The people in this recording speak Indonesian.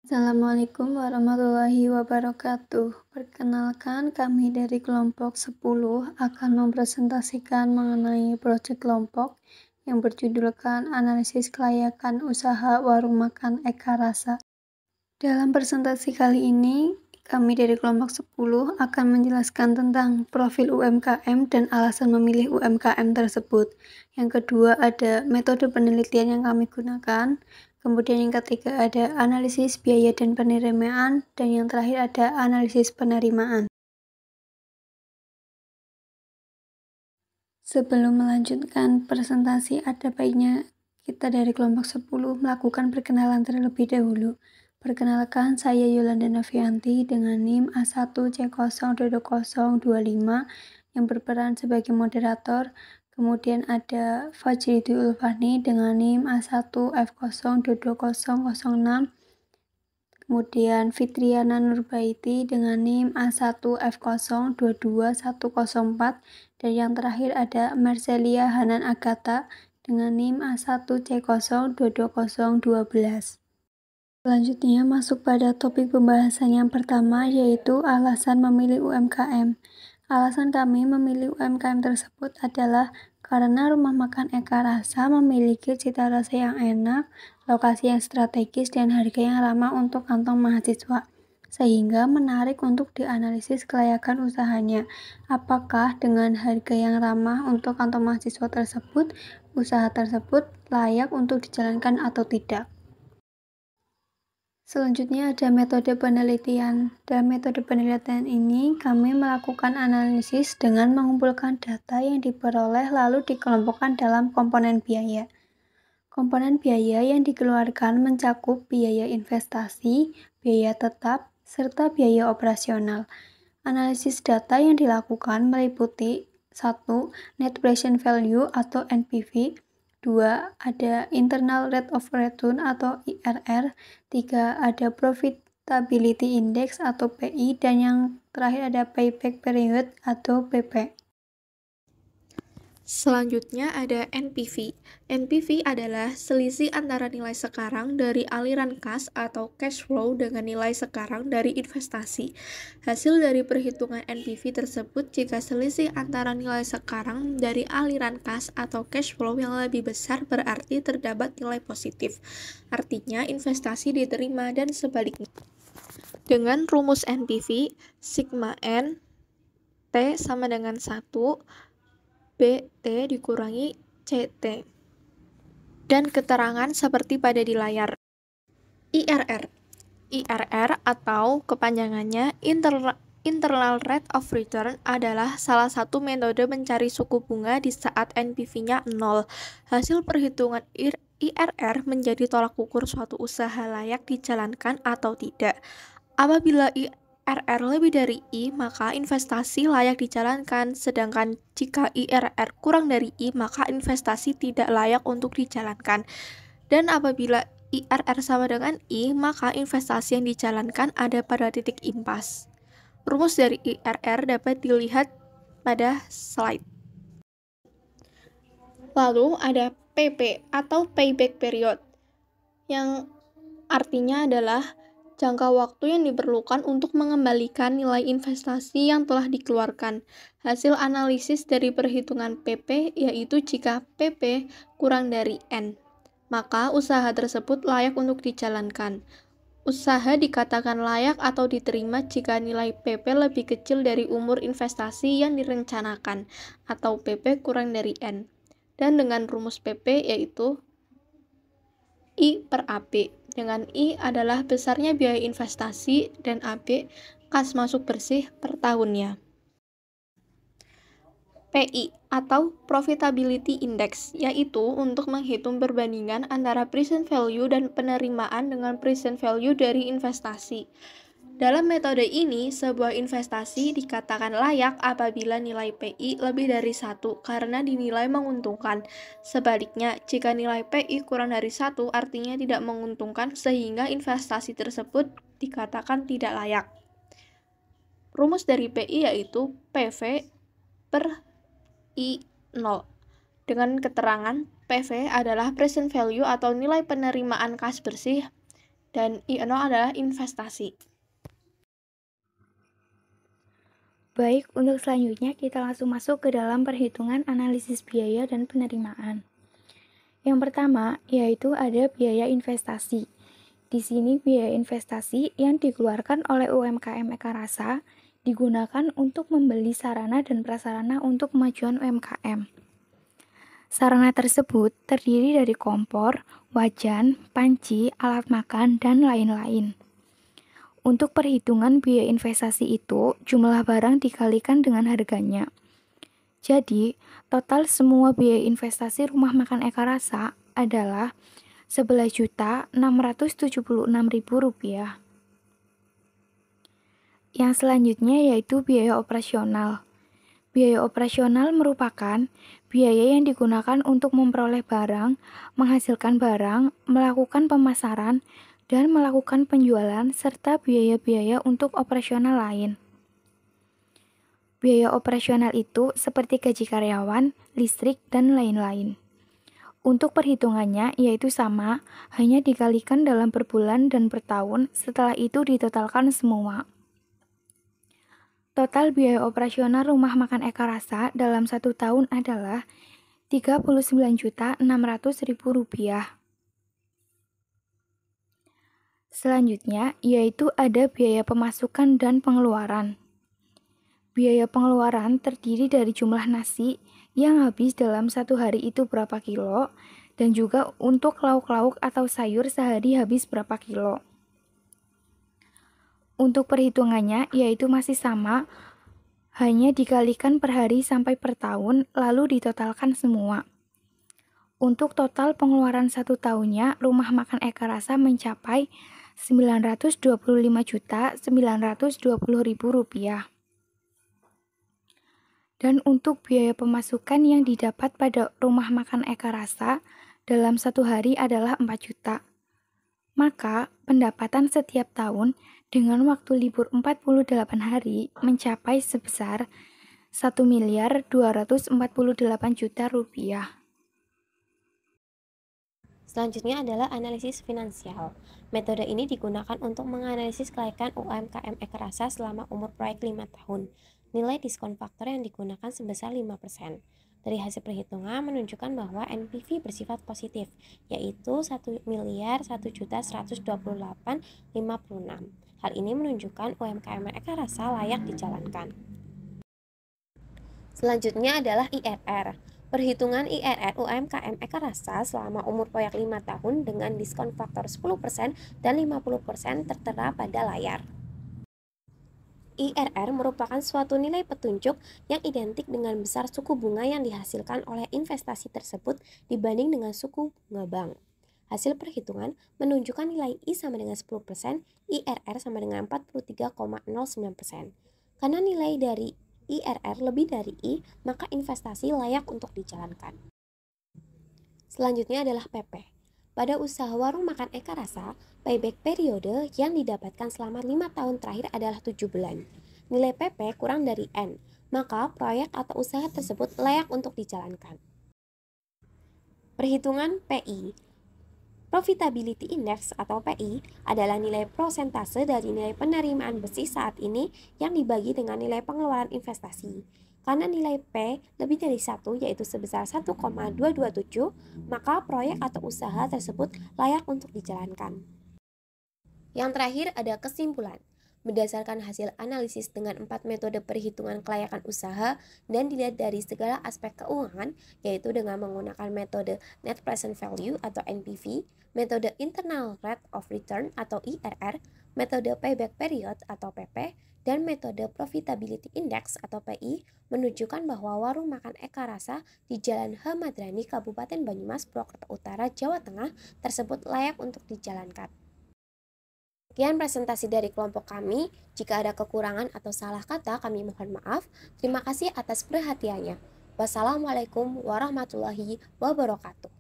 Assalamualaikum warahmatullahi wabarakatuh. Perkenalkan, kami dari kelompok 10 akan mempresentasikan mengenai proyek kelompok yang berjudulkan Analisis Kelayakan Usaha Warung Makan Eka Rasa. Dalam presentasi kali ini, kami dari kelompok 10 akan menjelaskan tentang profil UMKM dan alasan memilih UMKM tersebut. Yang kedua ada metode penelitian yang kami gunakan. Kemudian yang ketiga ada analisis biaya dan penerimaan, dan yang terakhir ada analisis penerimaan. Sebelum melanjutkan presentasi, ada baiknya kita dari kelompok 10 melakukan perkenalan terlebih dahulu. Perkenalkan, saya Yolanda Novianti dengan NIM A1C02025 yang berperan sebagai moderator. Kemudian ada Fajridu Ulfani dengan NIM A1F0220006. Kemudian Fitriana Nurbaiti dengan NIM A1F022104, dan yang terakhir ada Marcelia Hanan Agatha dengan NIM A1C022012. Selanjutnya masuk pada topik pembahasan yang pertama, yaitu alasan memilih UMKM. Alasan kami memilih UMKM tersebut adalah karena rumah makan Eka Rasa memiliki cita rasa yang enak, lokasi yang strategis, dan harga yang ramah untuk kantong mahasiswa, sehingga menarik untuk dianalisis kelayakan usahanya. Apakah dengan harga yang ramah untuk kantong mahasiswa tersebut, usaha tersebut layak untuk dijalankan atau tidak? Selanjutnya ada metode penelitian. Dalam metode penelitian ini, kami melakukan analisis dengan mengumpulkan data yang diperoleh lalu dikelompokkan dalam komponen biaya. Komponen biaya yang dikeluarkan mencakup biaya investasi, biaya tetap, serta biaya operasional. Analisis data yang dilakukan meliputi 1. Net Present Value atau NPV, 2. Ada Internal Rate of Return atau IRR, 3. Ada Profitability Index atau PI, dan yang terakhir ada Payback Period atau PP. Selanjutnya ada NPV. NPV adalah selisih antara nilai sekarang dari aliran kas atau cash flow dengan nilai sekarang dari investasi. Hasil dari perhitungan NPV tersebut jika selisih antara nilai sekarang dari aliran kas atau cash flow yang lebih besar berarti terdapat nilai positif. Artinya investasi diterima dan sebaliknya. Dengan rumus NPV, sigma N T sama dengan 1 BT dikurangi CT. Dan keterangan seperti pada di layar. IRR. IRR atau kepanjangannya Internal Rate of Return adalah salah satu metode mencari suku bunga di saat NPV-nya 0. Hasil perhitungan IRR menjadi tolak ukur suatu usaha layak dijalankan atau tidak. Apabila IRR lebih dari I, maka investasi layak dijalankan, sedangkan jika IRR kurang dari I, maka investasi tidak layak untuk dijalankan. Dan apabila IRR sama dengan I, maka investasi yang dijalankan ada pada titik impas. Rumus dari IRR dapat dilihat pada slide. Lalu ada PP atau Payback Period, yang artinya adalah jangka waktu yang diperlukan untuk mengembalikan nilai investasi yang telah dikeluarkan. Hasil analisis dari perhitungan PP yaitu jika PP kurang dari N, maka usaha tersebut layak untuk dijalankan. Usaha dikatakan layak atau diterima jika nilai PP lebih kecil dari umur investasi yang direncanakan, atau PP kurang dari N. Dan dengan rumus PP yaitu I per AB. Dengan I adalah besarnya biaya investasi dan AB kas masuk bersih per tahunnya. PI atau Profitability Index, yaitu untuk menghitung perbandingan antara present value dan penerimaan dengan present value dari investasi. Dalam metode ini, sebuah investasi dikatakan layak apabila nilai PI lebih dari 1 karena dinilai menguntungkan. Sebaliknya, jika nilai PI kurang dari 1 artinya tidak menguntungkan sehingga investasi tersebut dikatakan tidak layak. Rumus dari PI yaitu PV per I0 dengan keterangan PV adalah present value atau nilai penerimaan kas bersih dan I0 adalah investasi. Baik, untuk selanjutnya kita langsung masuk ke dalam perhitungan analisis biaya dan penerimaan. Yang pertama, yaitu ada biaya investasi. Di sini biaya investasi yang dikeluarkan oleh UMKM Eka Rasa digunakan untuk membeli sarana dan prasarana untuk kemajuan UMKM. Sarana tersebut terdiri dari kompor, wajan, panci, alat makan, dan lain-lain. Untuk perhitungan biaya investasi itu, jumlah barang dikalikan dengan harganya. Jadi, total semua biaya investasi rumah makan Eka Rasa adalah Rp11.676.000. Yang selanjutnya yaitu biaya operasional. Biaya operasional merupakan biaya yang digunakan untuk memperoleh barang, menghasilkan barang, melakukan pemasaran, dan melakukan penjualan, serta biaya-biaya untuk operasional lain. Biaya operasional itu seperti gaji karyawan, listrik, dan lain-lain. Untuk perhitungannya yaitu sama, hanya dikalikan dalam per bulan dan per tahun, setelah itu ditotalkan semua. Total biaya operasional rumah makan Eka Rasa dalam 1 tahun adalah Rp39.600.000. Selanjutnya, yaitu ada biaya pemasukan dan pengeluaran. Biaya pengeluaran terdiri dari jumlah nasi yang habis dalam 1 hari itu berapa kilo, dan juga untuk lauk-lauk atau sayur sehari habis berapa kilo. Untuk perhitungannya, yaitu masih sama, hanya dikalikan per hari sampai per tahun, lalu ditotalkan semua. Untuk total pengeluaran 1 tahunnya, rumah makan Eka Rasa mencapai Rp925.920.000. Dan untuk biaya pemasukan yang didapat pada rumah makan Eka Rasa dalam 1 hari adalah 4 juta. Maka, pendapatan setiap tahun dengan waktu libur 48 hari mencapai sebesar Rp1.248.000.000. Selanjutnya adalah analisis finansial. Metode ini digunakan untuk menganalisis kelayakan UMKM Eka Rasa selama umur proyek 5 tahun. Nilai diskon faktor yang digunakan sebesar 5%. Dari hasil perhitungan menunjukkan bahwa NPV bersifat positif, yaitu Rp1.100.128.56. Hal ini menunjukkan UMKM Eka Rasa layak dijalankan. Selanjutnya adalah IRR. Perhitungan IRR UMKM Eka Rasa selama umur proyek 5 tahun dengan diskon faktor 10% dan 50% tertera pada layar. IRR merupakan suatu nilai petunjuk yang identik dengan besar suku bunga yang dihasilkan oleh investasi tersebut dibanding dengan suku bunga bank. Hasil perhitungan menunjukkan nilai I sama dengan 10%, IRR sama dengan 43,09%. Karena nilai dari IRR lebih dari I, maka investasi layak untuk dijalankan. Selanjutnya adalah PP. Pada usaha warung makan Eka Rasa, payback periode yang didapatkan selama 5 tahun terakhir adalah 7 bulan. Nilai PP kurang dari N, maka proyek atau usaha tersebut layak untuk dijalankan. Perhitungan PI. Profitability Index atau PI adalah nilai prosentase dari nilai penerimaan besi saat ini yang dibagi dengan nilai pengeluaran investasi. Karena nilai P lebih dari 1 yaitu sebesar 1,227, maka proyek atau usaha tersebut layak untuk dijalankan. Yang terakhir ada kesimpulan. Berdasarkan hasil analisis dengan 4 metode perhitungan kelayakan usaha dan dilihat dari segala aspek keuangan, yaitu dengan menggunakan metode Net Present Value atau NPV, metode Internal Rate of Return atau IRR, metode Payback Period atau PP, dan metode Profitability Index atau PI, menunjukkan bahwa warung makan Eka Rasa di Jalan H. Madrani, Kabupaten Banyumas, Purwokerto Utara, Jawa Tengah tersebut layak untuk dijalankan. Sekian presentasi dari kelompok kami. Jika ada kekurangan atau salah kata, kami mohon maaf. Terima kasih atas perhatiannya. Wassalamualaikum warahmatullahi wabarakatuh.